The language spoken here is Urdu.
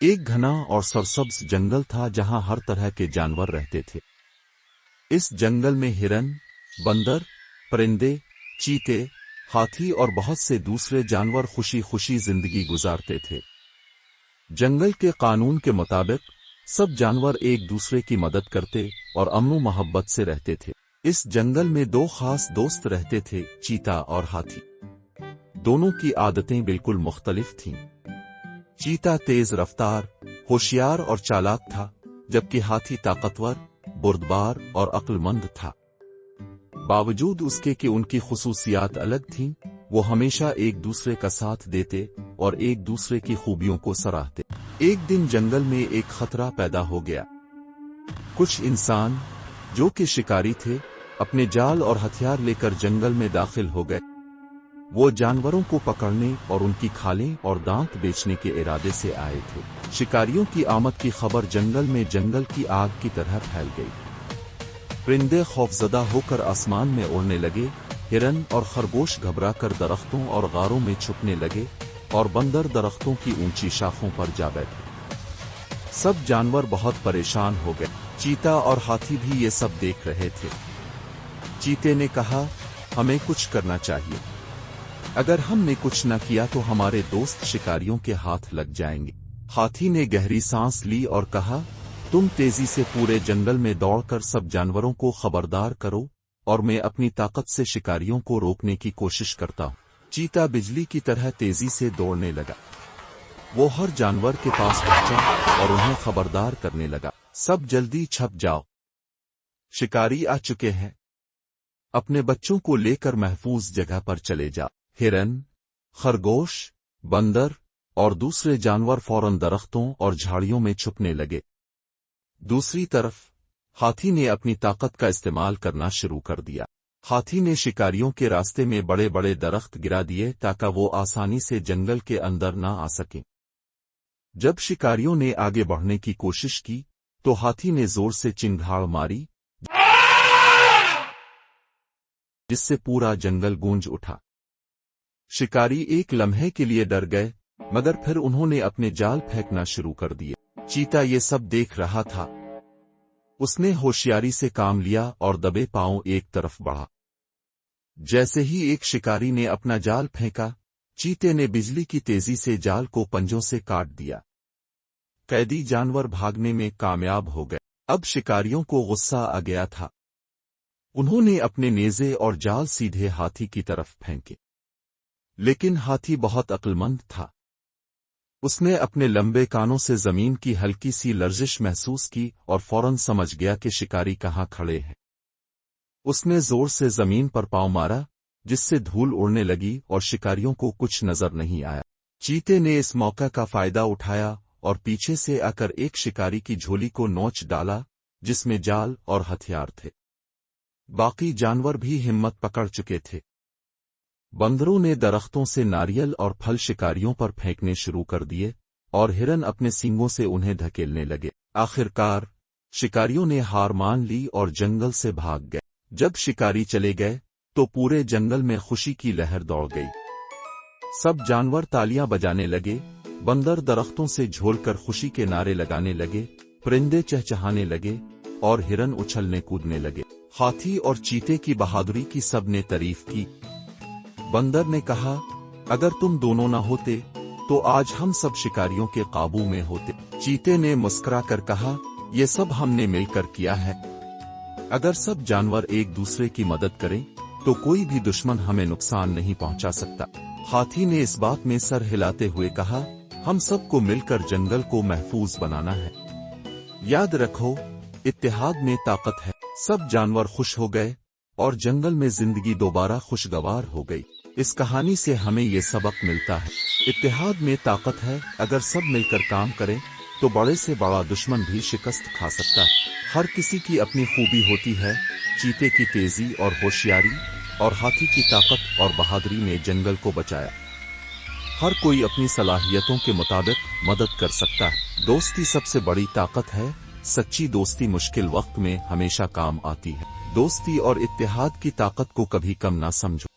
ایک گھنا اور سرسبز جنگل تھا جہاں ہر طرح کے جانور رہتے تھے۔ اس جنگل میں ہرن، بندر، پرندے، چیتے، ہاتھی اور بہت سے دوسرے جانور خوشی خوشی زندگی گزارتے تھے۔ جنگل کے قانون کے مطابق سب جانور ایک دوسرے کی مدد کرتے اور امن و محبت سے رہتے تھے۔ اس جنگل میں دو خاص دوست رہتے تھے، چیتا اور ہاتھی۔ دونوں کی عادتیں بالکل مختلف تھیں۔ چیتا تیز رفتار، ہوشیار اور چالاک تھا، جبکہ ہاتھی طاقتور، بردبار اور عقل مند تھا۔ باوجود اس کے کہ ان کی خصوصیات الگ تھیں، وہ ہمیشہ ایک دوسرے کا ساتھ دیتے اور ایک دوسرے کی خوبیوں کو سراہتے۔ ایک دن جنگل میں ایک خطرہ پیدا ہو گیا۔ کچھ انسان جو کہ شکاری تھے، اپنے جال اور ہتھیار لے کر جنگل میں داخل ہو گئے۔ وہ جانوروں کو پکڑنے اور ان کی کھالیں اور دانت بیچنے کے ارادے سے آئے تھے۔ شکاریوں کی آمد کی خبر جنگل میں جنگل کی آگ کی طرح پھیل گئی۔ پرندے خوفزدہ ہو کر آسمان میں اڑنے لگے، ہرن اور خرگوش گھبرا کر درختوں اور غاروں میں چھپنے لگے، اور بندر درختوں کی اونچی شاخوں پر جا بیٹھے۔ سب جانور بہت پریشان ہو گئے۔ چیتا اور ہاتھی بھی یہ سب دیکھ رہے تھے۔ چیتے نے کہا، ہمیں کچھ کرنا چاہیے۔ اگر ہم نے کچھ نہ کیا تو ہمارے دوست شکاریوں کے ہاتھ لگ جائیں گے۔ ہاتھی نے گہری سانس لی اور کہا، تم تیزی سے پورے جنگل میں دوڑ کر سب جانوروں کو خبردار کرو، اور میں اپنی طاقت سے شکاریوں کو روکنے کی کوشش کرتا ہوں۔ چیتا بجلی کی طرح تیزی سے دوڑنے لگا۔ وہ ہر جانور کے پاس پہنچا اور انہیں خبردار کرنے لگا، سب جلدی چھپ جاؤ، شکاری آ چکے ہیں، اپنے بچوں کو لے کر محفوظ جگہ پر چلے جا۔ ہرن، خرگوش، بندر اور دوسرے جانور فوراً درختوں اور جھاڑیوں میں چھپنے لگے۔ دوسری طرف ہاتھی نے اپنی طاقت کا استعمال کرنا شروع کر دیا۔ ہاتھی نے شکاریوں کے راستے میں بڑے بڑے درخت گرا دیے تاکہ وہ آسانی سے جنگل کے اندر نہ آ سکیں۔ جب شکاریوں نے آگے بڑھنے کی کوشش کی تو ہاتھی نے زور سے چنگھاڑ ماری، جس سے پورا جنگل گونج اٹھا۔ شکاری ایک لمحے کے لیے ڈر گئے، مگر پھر انہوں نے اپنے جال پھینکنا شروع کر دیے۔ چیتا یہ سب دیکھ رہا تھا۔ اس نے ہوشیاری سے کام لیا اور دبے پاؤں ایک طرف بڑھا۔ جیسے ہی ایک شکاری نے اپنا جال پھینکا، چیتے نے بجلی کی تیزی سے جال کو پنجوں سے کاٹ دیا۔ قیدی جانور بھاگنے میں کامیاب ہو گئے۔ اب شکاریوں کو غصہ آ گیا تھا۔ انہوں نے اپنے نیزے اور جال سیدھے ہاتھی کی طرف پھینکے، لیکن ہاتھی بہت عقل مند تھا۔ اس نے اپنے لمبے کانوں سے زمین کی ہلکی سی لرزش محسوس کی اور فوراً سمجھ گیا کہ شکاری کہاں کھڑے ہیں۔ اس نے زور سے زمین پر پاؤں مارا، جس سے دھول اڑنے لگی اور شکاریوں کو کچھ نظر نہیں آیا۔ چیتے نے اس موقع کا فائدہ اٹھایا اور پیچھے سے آ کر ایک شکاری کی جھولی کو نوچ ڈالا، جس میں جال اور ہتھیار تھے۔ باقی جانور بھی ہمت پکڑ چکے تھے۔ بندروں نے درختوں سے ناریل اور پھل شکاریوں پر پھینکنے شروع کر دیے، اور ہرن اپنے سینگوں سے انہیں دھکیلنے لگے۔ آخرکار شکاریوں نے ہار مان لی اور جنگل سے بھاگ گئے۔ جب شکاری چلے گئے تو پورے جنگل میں خوشی کی لہر دوڑ گئی۔ سب جانور تالیاں بجانے لگے، بندر درختوں سے جھول کر خوشی کے نعرے لگانے لگے، پرندے چہچہانے لگے اور ہرن اچھلنے کودنے لگے۔ ہاتھی اور چیتے کی بہادری کی سب نے تعریف کی۔ بندر نے کہا، اگر تم دونوں نہ ہوتے تو آج ہم سب شکاریوں کے قابو میں ہوتے۔ چیتے نے مسکرا کر کہا، یہ سب ہم نے مل کر کیا ہے۔ اگر سب جانور ایک دوسرے کی مدد کریں تو کوئی بھی دشمن ہمیں نقصان نہیں پہنچا سکتا۔ ہاتھی نے اس بات میں سر ہلاتے ہوئے کہا، ہم سب کو مل کر جنگل کو محفوظ بنانا ہے۔ یاد رکھو، اتحاد میں طاقت ہے۔ سب جانور خوش ہو گئے اور جنگل میں زندگی دوبارہ خوشگوار ہو گئی۔ اس کہانی سے ہمیں یہ سبق ملتا ہے، اتحاد میں طاقت ہے۔ اگر سب مل کر کام کریں تو بڑے سے بڑا دشمن بھی شکست کھا سکتا ہے۔ ہر کسی کی اپنی خوبی ہوتی ہے۔ چیتے کی تیزی اور ہوشیاری اور ہاتھی کی طاقت اور بہادری نے جنگل کو بچایا۔ ہر کوئی اپنی صلاحیتوں کے مطابق مدد کر سکتا ہے۔ دوستی سب سے بڑی طاقت ہے۔ سچی دوستی مشکل وقت میں ہمیشہ کام آتی ہے۔ دوستی اور اتحاد کی طاقت کو کبھی کم نہ سمجھو۔